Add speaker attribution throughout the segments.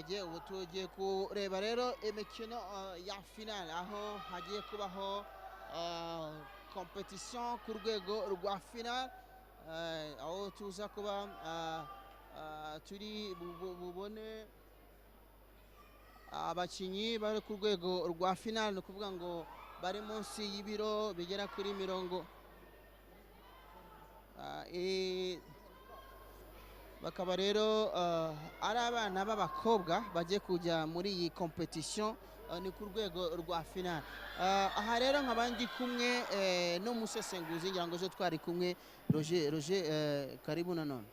Speaker 1: abaturage ubu tugiye kureba rero imikino ya finale aho hagiye kubaho competition ku rwego rwa finale aho tuza kuba turi bubone abakinyi bari ku rwego rwa finale, ni ukuvuga ngo bari munsi y'ibiro bigera kuri mirongo bakaba rero ari abana b'abakobwa bagiye kujya muri iyi competition ni ku rwego rwa finale. Aha rero nkaba ndi kumwe n'umusesenguzi ngira ngo zo twari kumwe Roger. Karibu nanone.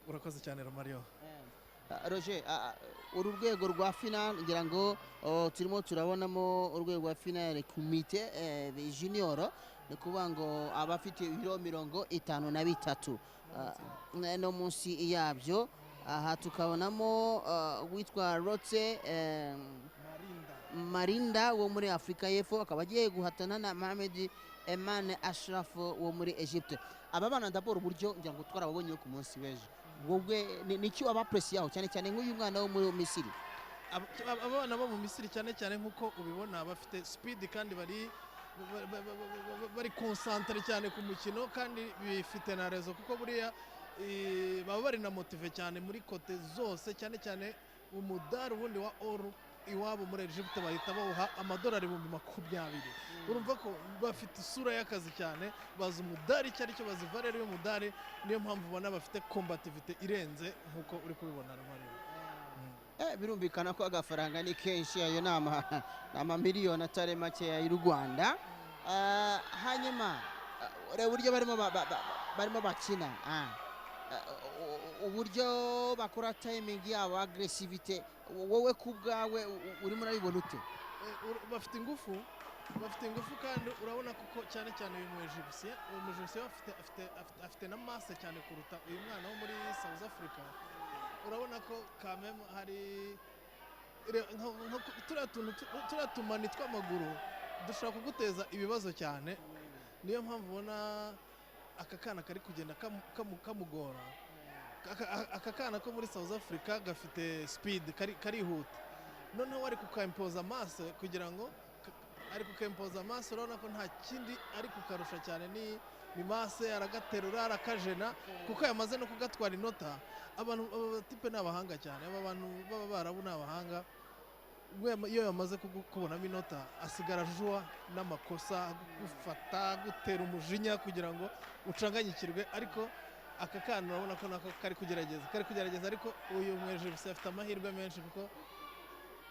Speaker 2: Urakoze cyane Romario.
Speaker 1: Roger, uru rwego rwa finale ngira ngo turimo turabonamo urwego rwa finale komite junior, ni kuvuga ngo abafite ibiro 53 no munsi yabyo. Aha tukabonamo witwa Rotse Marinda wo muri Afrika y'Epfo, akaba agiye guhatana na Mohamed Eman Ashraf wo muri Egypte. Aba bana ndabora uburyo ngira ngo twarababonye ku munsi w'ejo, wowe niki wabapresiyaho cyane cyane nk'uyu mwana wo muri Misiri?
Speaker 2: Abana bo mu Misiri cyane cyane nk'uko ubibona bafite speed kandi bari concentre cyane ku mukino, kandi bifite na rezo kuko buriya baba bari na motive cyane muri kote zose, cyane cyane umudari wundi wa oro iwabo muri Egypte bahita bawuha amadolari 20,000. Urumva ko bafite isura y'akazi cyane, bazi umudari cyari cyo, bazi valeur y'umudari, niyo mpamvu ubona bafite combativity irenze nkuko uri kubibona Romario.
Speaker 1: Birumvikana ko agafaranga ni kenshi, ayo nama miliyoni atari make y'u Rwanda. Hanyuma ureba uburyo barimo bakina, uburyo bakora timing yabo, aggressivity, wowe ku bwawe urimo urabibona ute?
Speaker 2: Bafite ingufu kandi urabona kuko cyane cyane uyu Egyptien afite na masse cyane kuruta uyu mwana wo muri South Africa. Urabona ko kameme hari turatumani tw'amaguru dushobora kuguteza ibibazo cyane, niyo mpamvu ubona aka kana kari kugenda kamugora. Aka kana ko muri South Africa gafite speed, karihuta, noneho ari kukampoza masse kugira ngo urabona ko nta kindi ari kukarusha cyane ni masse, aragaterura arakajena kuko yamaze no kugatwara inota. Abantu tipe n'abahanga cyane, aba bantu baba barabu n'abahanga, iyo yamaze kubonamo inota asigara jua n'amakosa, gufata gutera umujinya kugira ngo ucanganyikirwe. Ariko aka kana urabona ko nako kari kugerageza, ariko uyu Egypte afite amahirwe menshi kuko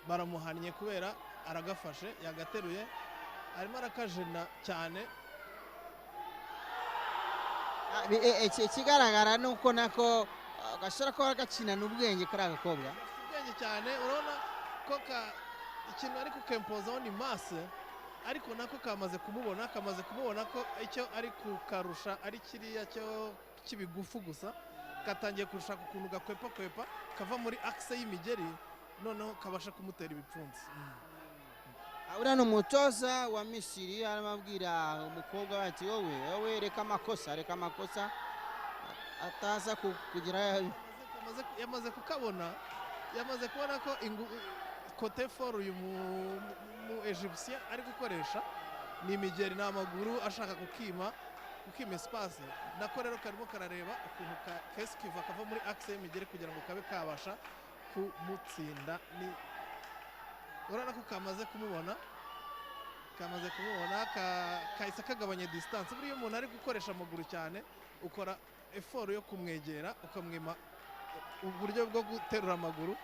Speaker 2: baramuhannye kubera aragafashe, yagateruye, arimo arakajena cyane.
Speaker 1: Ikigaragara nuko nako gashobora kuba gakina n'ubwenge kari agakobwa,
Speaker 2: ubwenge cyane. Urabona ko ikintu ari kukempozaho ni masse, ariko nako kamaze kumubona ko icyo ari kukarusha ari kiriya cyo kibigufu gusa, katangiye kurushaka ukuntu gakwepa kava muri axe y'imigeri, noneho kabasha kumutera ibipfunsi.
Speaker 1: Uriya ni umutoza wa Misiri arimo abwira umukobwa ati wowe reka amakosa ataza kugira.
Speaker 2: Yamaze kukabona, yamaze kubona ko kote for uyu mu Egyptien ari gukoresha ni imigeri n'amaguru, ashaka kukima espace. Nako rero karimo karareba ukuntu keskiva kava muri axe y'imigeri kugira ngo kabe kabasha kumutsinda. Urabona ko kamaze kumubona kahise kagabanya distance. Buriya umuntu ari gukoresha amaguru cyane, ukora effort yo kumwegera, ukamwima uburyo bwo guterura amaguru.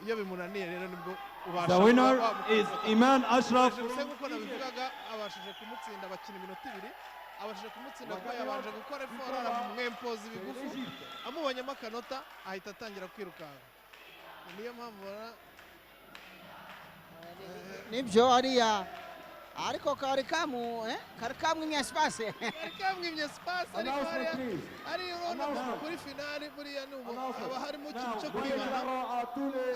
Speaker 2: Iyo bimunaniye rero nibwo ubasha.
Speaker 3: The winner is Eman Ashraf.
Speaker 2: Nkuko nabivugaga, abashije kumutsinda bakina iminota 2, abashije kumutsinda kuko yabanje gukora effort, aramwempoza ibigufu, amubonyemo akanota ahita atangira kwirukanka. Niyo mpamvu
Speaker 1: nibyo ariya, ariko kari kamwimye espace
Speaker 2: ariko ari urabona kuri finale buriya haba harimo ikintu cyo kwibana.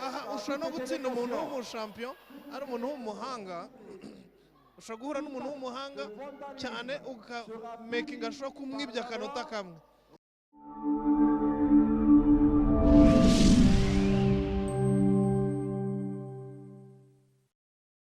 Speaker 2: Aha ushobora no gutsinda umuntu w'umushampion, ari umuntu w'umuhanga, ushobora guhura n'umuntu w'umuhanga cyane ukamakinga ashobora kumwibya akanota kamwe.